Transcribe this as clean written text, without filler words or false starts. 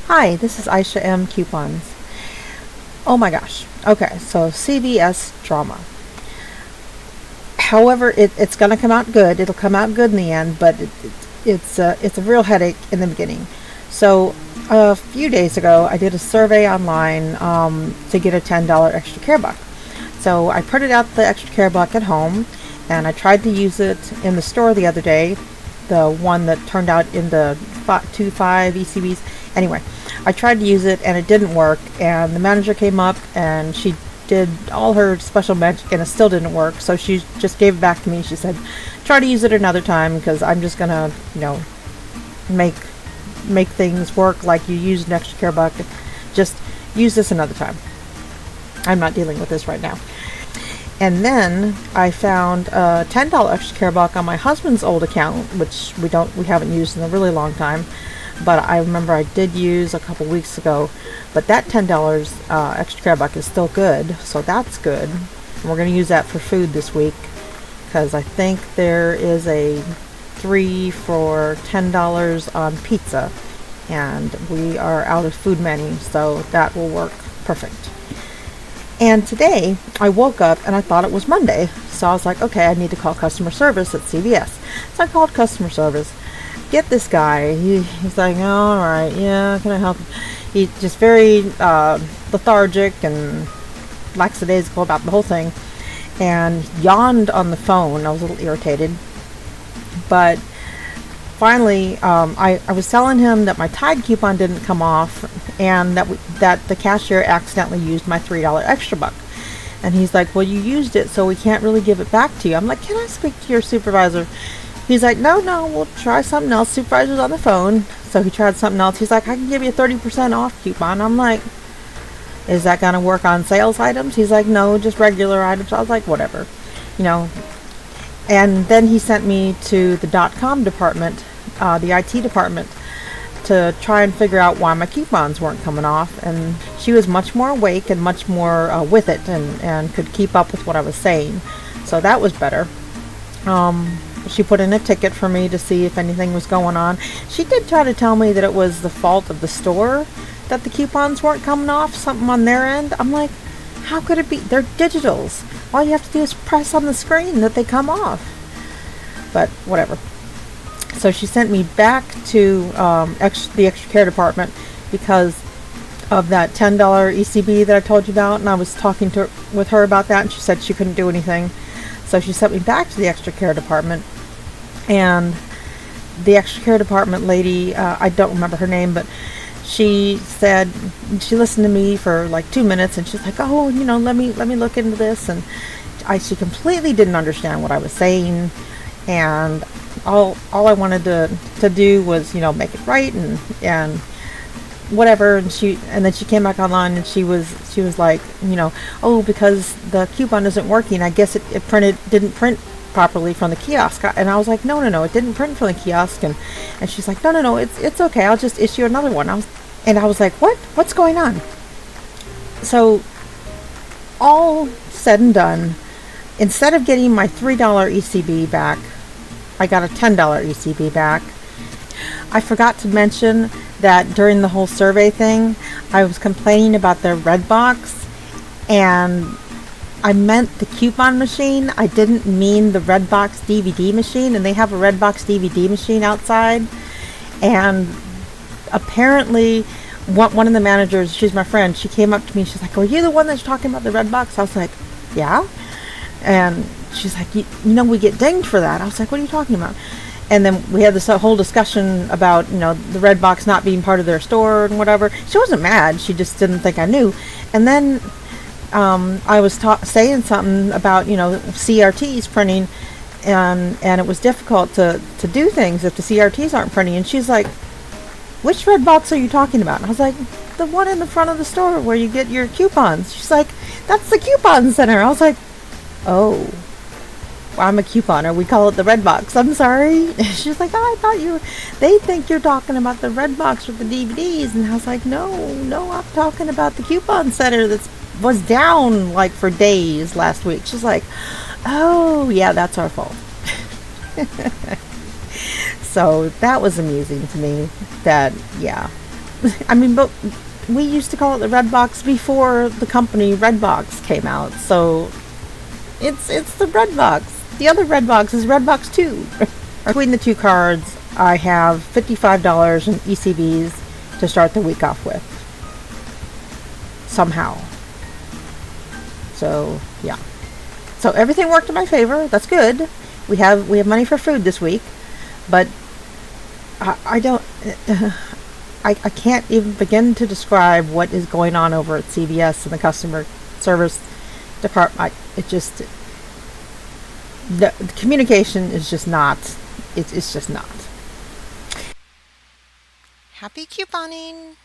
Hi, this is Aisha M. Coupons. Oh my gosh. Okay, so CVS Drama. However, it's going to come out good. It'll come out good in the end, but it's a real headache in the beginning. So a few days ago, I did a survey online to get a $10 extra care buck. So I printed out the extra care buck at home, and I tried to use it in the store the other day, the one that turned out into 5 ECBs. Anyway, I tried to use it and it didn't work, and the manager came up and she did all her special magic and it still didn't work, so she just gave it back to me. She said, try to use it another time because I'm just gonna, make things work like you used an extra care buck. Just use this another time. I'm not dealing with this right now. And then I found a $10 extra care buck on my husband's old account, which we haven't used in a really long time, but I remember I did use a couple weeks ago. But that $10 extra care buck is still good, so that's good. And we're going to use that for food this week because I think there is a 3 for $10 on pizza, and we are out of food money, so that will work perfect. And today I woke up and I thought it was Monday. So I was like, okay, I need to call customer service at CVS. So I called customer service. Get this guy. He's like, oh, all right, yeah, can I help? He's just very lethargic and lackadaisical about the whole thing, and yawned on the phone. I was a little irritated. But finally, I was telling him that my Tide coupon didn't come off, and that the cashier accidentally used my $3 extra buck. And he's like, well, you used it, so we can't really give it back to you. I'm like, can I speak to your supervisor? He's like, no, we'll try something else. Supervisor's on the phone. So he tried something else. He's like, I can give you a 30% off coupon. I'm like, is that going to work on sales items? He's like, no, just regular items. I was like, whatever, And then he sent me to the .com department, the IT department, to try and figure out why my coupons weren't coming off. And she was much more awake and much more with it, and could keep up with what I was saying. So that was better. She put in a ticket for me to see if anything was going on. She did try to tell me that it was the fault of the store that the coupons weren't coming off, something on their end. I'm like, how could it be? They're digitals. All you have to do is press on the screen that they come off. But whatever. So she sent me back to the extra care department because of that $10 ECB that I told you about, and I was talking with her about that, and she said she couldn't do anything. So she sent me back to the extra care department, and the extra care department lady, I don't remember her name, but she said, she listened to me for like 2 minutes, and she's like, oh, let me look into this. And she completely didn't understand what I was saying, and all I wanted to do was, make it right and whatever. And then she came back online, and she was like, oh, because the coupon isn't working, I guess it didn't print properly from the kiosk. And I was like, no, it didn't print from the kiosk. And she's like, no, it's okay, I'll just issue another one. I was like, what's going on? So all said and done, instead of getting my $3 ECB back, I got a $10 ECB back. I forgot to mention that during the whole survey thing, I was complaining about their red box, and I meant the coupon machine. I didn't mean the Redbox DVD machine, and they have a Redbox DVD machine outside. And apparently, one of the managers, she's my friend, she came up to me, she's like, are you the one that's talking about the Redbox? I was like, yeah. And she's like, we get dinged for that. I was like, what are you talking about? And then we had this whole discussion about, the Redbox not being part of their store and whatever. She wasn't mad. She just didn't think I knew. And then I was saying something about, CRTs printing, and it was difficult to do things if the CRTs aren't printing. And she's like, which Redbox are you talking about? And I was like, the one in the front of the store where you get your coupons. She's like, that's the coupon center. I was like, oh. I'm a couponer. We call it the red box. I'm sorry. She's like, oh, I thought they think you're talking about the red box with the DVDs. And I was like, no, I'm talking about the coupon center that was down like for days last week. She's like, oh, yeah, that's our fault. So that was amusing to me that, yeah, I mean, but we used to call it the red box before the company Redbox came out. So it's the red box. The other red box is red box 2. Between the two cards, I have $55 in ECBs to start the week off with. Somehow. So, yeah. So everything worked in my favor. That's good. We have money for food this week, but I don't. I can't even begin to describe what is going on over at CVS and the customer service department. The communication is just not. It's just not. Happy couponing!